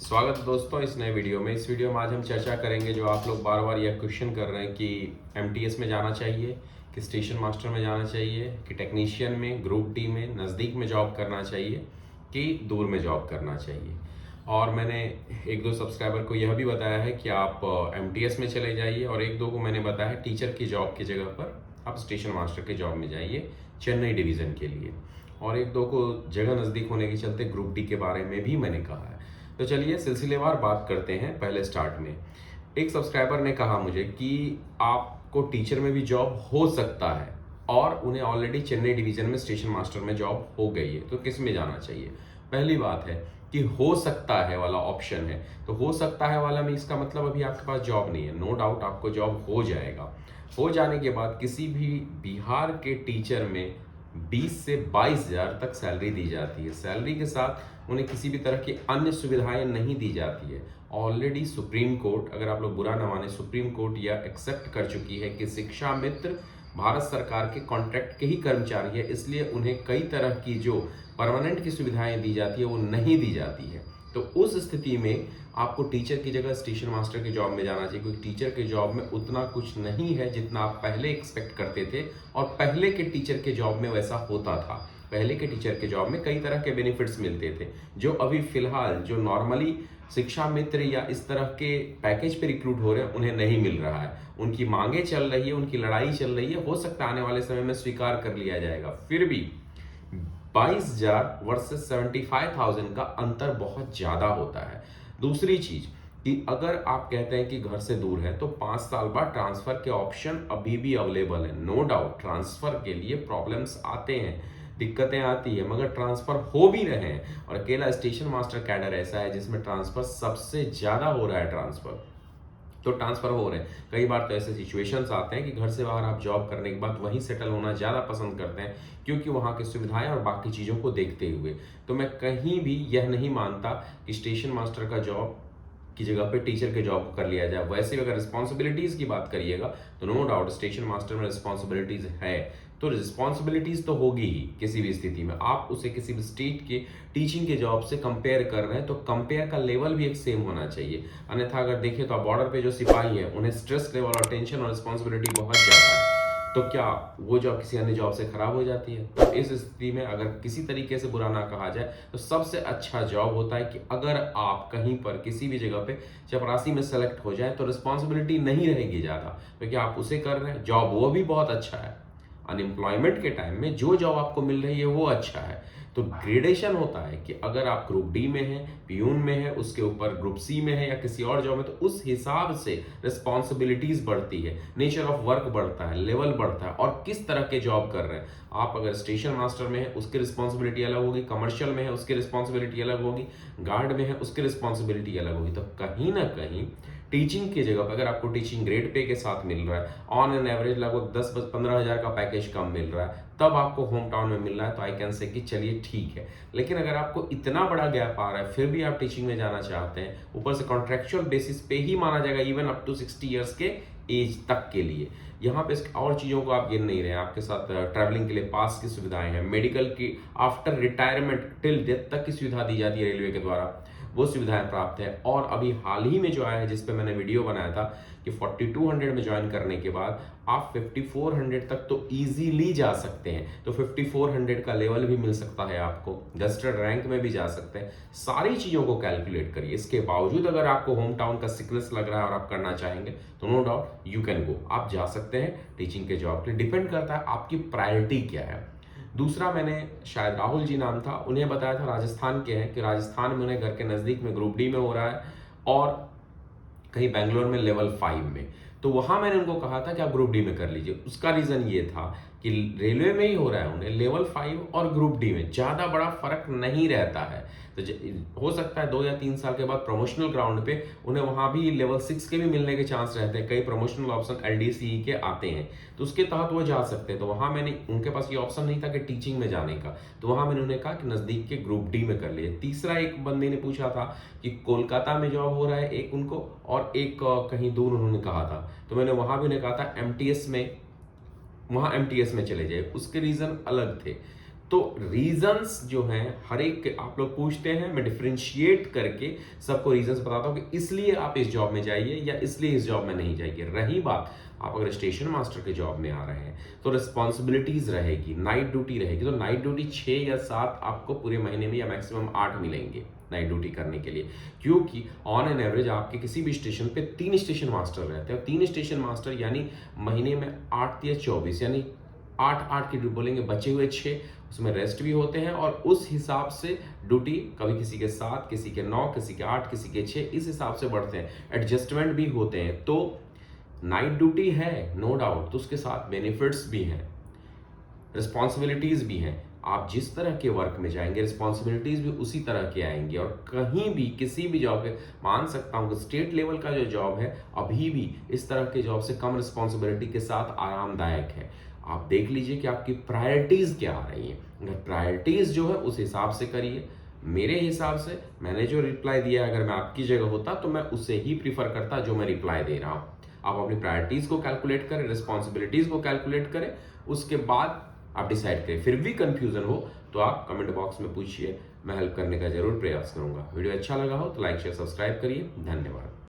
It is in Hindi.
स्वागत है दोस्तों इस नए वीडियो में। इस वीडियो में आज हम चर्चा करेंगे जो आप लोग बार बार यह क्वेश्चन कर रहे हैं कि एमटीएस में जाना चाहिए, कि स्टेशन मास्टर में जाना चाहिए, कि टेक्नीशियन में, ग्रुप डी में, नज़दीक में जॉब करना चाहिए कि दूर में जॉब करना चाहिए। और मैंने एक दो सब्सक्राइबर को यह भी बताया है कि आप एमटीएस में चले जाइए, और एक दो को मैंने बताया है टीचर की जॉब की जगह पर आप स्टेशन मास्टर के जॉब में जाइए चेन्नई डिवीज़न के लिए, और एक दो को जगह नज़दीक होने के चलते ग्रुप डी के बारे में भी मैंने कहा है। तो चलिए सिलसिलेवार बात करते हैं। पहले स्टार्ट में एक सब्सक्राइबर ने कहा मुझे कि आपको टीचर में भी जॉब हो सकता है और उन्हें ऑलरेडी चेन्नई डिवीजन में स्टेशन मास्टर में जॉब हो गई है, तो किस में जाना चाहिए। पहली बात है कि हो सकता है वाला ऑप्शन है, तो हो सकता है वाला में इसका मतलब अभी आपके पास जॉब नहीं है। नो डाउट आपको जॉब हो जाएगा। हो जाने के बाद किसी भी बिहार के टीचर में 20 से 22 हज़ार तक सैलरी दी जाती है। सैलरी के साथ उन्हें किसी भी तरह की अन्य सुविधाएं नहीं दी जाती है। ऑलरेडी सुप्रीम कोर्ट, अगर आप लोग बुरा न माने, सुप्रीम कोर्ट यह एक्सेप्ट कर चुकी है कि शिक्षा मित्र भारत सरकार के कॉन्ट्रैक्ट के ही कर्मचारी है, इसलिए उन्हें कई तरह की जो परमानेंट की सुविधाएं दी जाती है वो नहीं दी जाती है। तो उस स्थिति में आपको टीचर की जगह स्टेशन मास्टर की जॉब में जाना चाहिए, क्योंकि टीचर के जॉब में उतना कुछ नहीं है जितना आप पहले एक्सपेक्ट करते थे, और पहले के टीचर के जॉब में वैसा होता था। पहले के टीचर के जॉब में कई तरह के बेनिफिट्स मिलते थे जो अभी फिलहाल जो नॉर्मली शिक्षा मित्र या इस तरह के पैकेज पे रिक्रूट हो रहे हैं उन्हें नहीं मिल रहा है। उनकी मांगे चल रही है, उनकी लड़ाई चल रही है। हो सकता है आने वाले समय में स्वीकार कर लिया जाएगा। फिर भी 22,000 वर्सेस 75,000 का अंतर बहुत ज्यादा होता है। दूसरी चीज कि अगर आप कहते हैं कि घर से दूर है तो 5 साल बाद ट्रांसफर के ऑप्शन अभी भी अवेलेबल है। नो डाउट ट्रांसफर के लिए प्रॉब्लम्स आते हैं, दिक्कतें आती है, मगर ट्रांसफर हो भी रहे हैं। और अकेला स्टेशन मास्टर कैडर ऐसा है जिसमें ट्रांसफर सबसे ज्यादा हो रहा है। तो ट्रांसफर हो रहे हैं। कई बार तो ऐसे सिचुएशंस आते हैं कि घर से बाहर आप जॉब करने के बाद वहीं सेटल होना ज़्यादा पसंद करते हैं, क्योंकि वहाँ की सुविधाएं और बाकी चीज़ों को देखते हुए। तो मैं कहीं भी यह नहीं मानता कि स्टेशन मास्टर का जॉब की जगह पे टीचर के जॉब कर लिया जाए। वैसे अगर रिस्पॉन्सिबिलिटीज़ की बात करिएगा तो नो डाउट स्टेशन मास्टर में रिस्पॉन्सिबिलिटीज़ है, तो रिस्पॉन्सिबिलिटीज़ तो होगी ही किसी भी स्थिति में। आप उसे किसी भी स्टेट के टीचिंग के जॉब से कंपेयर कर रहे हैं तो कंपेयर का लेवल भी एक सेम होना चाहिए। अन्यथा अगर देखें तो बॉर्डर पे जो सिपाही है उन्हें स्ट्रेस लेवल और टेंशन और रिस्पॉन्सिबिलिटी बहुत ज़्यादा है, तो क्या वो जॉब किसी अन्य जॉब से खराब हो जाती है? तो इस स्थिति में अगर किसी तरीके से बुरा ना कहा जाए तो सबसे अच्छा जॉब होता है कि अगर आप कहीं पर किसी भी जगह पे चपरासी में सेलेक्ट हो जाए तो रिस्पॉन्सिबिलिटी नहीं रहेगी ज़्यादा, क्योंकि आप उसे कर रहे हैं। जॉब वो भी बहुत अच्छा है, अनएम्प्लॉयमेंट के टाइम में जो जॉब आपको मिल रही है वो अच्छा है। तो ग्रेडेशन होता है कि अगर आप ग्रुप डी में हैं, पीयून में है, उसके ऊपर ग्रुप सी में है या किसी और जॉब में, तो उस हिसाब से रिस्पॉन्सिबिलिटीज बढ़ती है, नेचर ऑफ वर्क बढ़ता है, लेवल बढ़ता है, और किस तरह के जॉब कर रहे हैं आप। अगर स्टेशन मास्टर में है उसकी रिस्पॉन्सिबिलिटी अलग होगी, कमर्शियल में है उसकी रिस्पॉन्सिबिलिटी अलग होगी, गार्ड में है उसकी रिस्पॉन्सिबिलिटी अलग होगी। तो कहीं ना कहीं टीचिंग की जगह पर अगर आपको टीचिंग ग्रेड पे के साथ मिल रहा है, ऑन एन एवरेज लगभग 10-15 हज़ार का पैकेज कम मिल रहा है, तब आपको होम टाउन में मिल रहा है, तो आई कैन से कि चलिए ठीक है। लेकिन अगर आपको इतना बड़ा गैप आ रहा है फिर भी आप टीचिंग में जाना चाहते हैं, ऊपर से कॉन्ट्रेक्चुअल बेसिस पे ही माना जाएगा इवन अप टू 60 ईयर्स के एज तक के लिए, यहाँ पे और चीज़ों को आप गिन नहीं रहे हैं। आपके साथ ट्रैवलिंग के लिए पास की सुविधाएं हैं, मेडिकल की आफ्टर रिटायरमेंट टिल डेथ तक की सुविधा दी जाती है रेलवे के द्वारा, वो सुविधाएं प्राप्त है। और अभी हाल ही में जो आया है जिस पे मैंने वीडियो बनाया था कि 4200 में ज्वाइन करने के बाद आप 5400 तक तो इजीली जा सकते हैं। तो 5400 का लेवल भी मिल सकता है आपको, गस्टेड रैंक में भी जा सकते हैं। सारी चीज़ों को कैलकुलेट करिए। इसके बावजूद अगर आपको होम टाउन का सिकनेस लग रहा है और आप करना चाहेंगे तो no doubt you can go, आप जा सकते हैं टीचिंग के जॉब के लिए। डिपेंड करता है आपकी प्रायोरिटी क्या है। दूसरा, मैंने शायद राहुल जी नाम था, उन्हें बताया था राजस्थान के हैं कि राजस्थान में उन्हें घर के नज़दीक में ग्रुप डी में हो रहा है और कहीं बैंगलोर में लेवल 5 में। तो वहाँ मैंने उनको कहा था कि आप ग्रुप डी में कर लीजिए। उसका रीज़न ये था कि रेलवे में ही हो रहा है, उन्हें लेवल 5 और ग्रुप डी में ज़्यादा बड़ा फर्क नहीं रहता है। तो हो सकता है 2 या 3 साल के बाद प्रमोशनल ग्राउंड पे उन्हें वहाँ भी लेवल 6 के भी मिलने के चांस रहते हैं। कई प्रमोशनल ऑप्शन एलडीसी के आते हैं, तो उसके तहत वो जा सकते हैं। तो वहाँ मैंने, उनके पास ये ऑप्शन नहीं था कि टीचिंग में जाने का, तो वहाँ मैंने उन्हें कहा कि नज़दीक के ग्रुप डी में कर लिए। तीसरा, एक बंदे ने पूछा था कि कोलकाता में जॉब हो रहा है एक उनको, और एक कहीं दूर उन्होंने कहा था, तो मैंने वहाँ भी उन्हें कहा था एमटीएस में, वहाँ एमटीएस में चले जाए। उसके रीज़न अलग थे। तो रीजंस जो हैं हर एक के आप लोग पूछते हैं, मैं डिफरेंशिएट करके सबको रीजंस बताता हूं कि इसलिए आप इस जॉब में जाइए या इसलिए इस जॉब में नहीं जाइए। रही बात आप अगर स्टेशन मास्टर के जॉब में आ रहे हैं तो रिस्पॉन्सिबिलिटीज रहेगी, नाइट ड्यूटी रहेगी। तो नाइट ड्यूटी 6 या 7 आपको पूरे महीने में या मैक्सिमम 8 मिलेंगे नाइट ड्यूटी करने के लिए, क्योंकि ऑन एन एवरेज आपके किसी भी स्टेशन पे 3 स्टेशन मास्टर रहते हैं। 3 स्टेशन मास्टर यानी महीने में 8 या 24 यानी 8 की बोलेंगे, बचे हुए 6 उसमें रेस्ट भी होते हैं और उस हिसाब से ड्यूटी कभी किसी के 7, किसी के 9, किसी के 8, किसी के 6 इस हिसाब से बढ़ते हैं, एडजस्टमेंट भी होते हैं। तो नाइट ड्यूटी है नो डाउट, तो उसके साथ बेनिफिट्स भी हैं, रिस्पॉन्सिबिलिटीज भी हैं। आप जिस तरह के वर्क में जाएंगे रिस्पॉन्सिबिलिटीज भी उसी तरह के आएंगी। और कहीं भी किसी भी जॉब के मान सकता हूँ कि स्टेट लेवल का जो जॉब है अभी भी इस तरह के जॉब से कम रिस्पॉन्सिबिलिटी के साथ आरामदायक है। आप देख लीजिए कि आपकी प्रायोरिटीज क्या आ रही हैं। अगर प्रायोरिटीज जो है उस हिसाब से करिए। मेरे हिसाब से मैंने जो रिप्लाई दिया, अगर मैं आपकी जगह होता तो मैं उसे ही प्रीफर करता जो मैं रिप्लाई दे रहा हूँ। आप अपनी प्रायोरिटीज को कैलकुलेट करें, रिस्पॉन्सिबिलिटीज को कैलकुलेट करें, उसके बाद आप डिसाइड करें। फिर भी कंफ्यूजन हो तो आप कमेंट बॉक्स में पूछिए, मैं हेल्प करने का जरूर प्रयास करूंगा। वीडियो अच्छा लगा हो तो लाइक शेयर सब्सक्राइब करिए। धन्यवाद।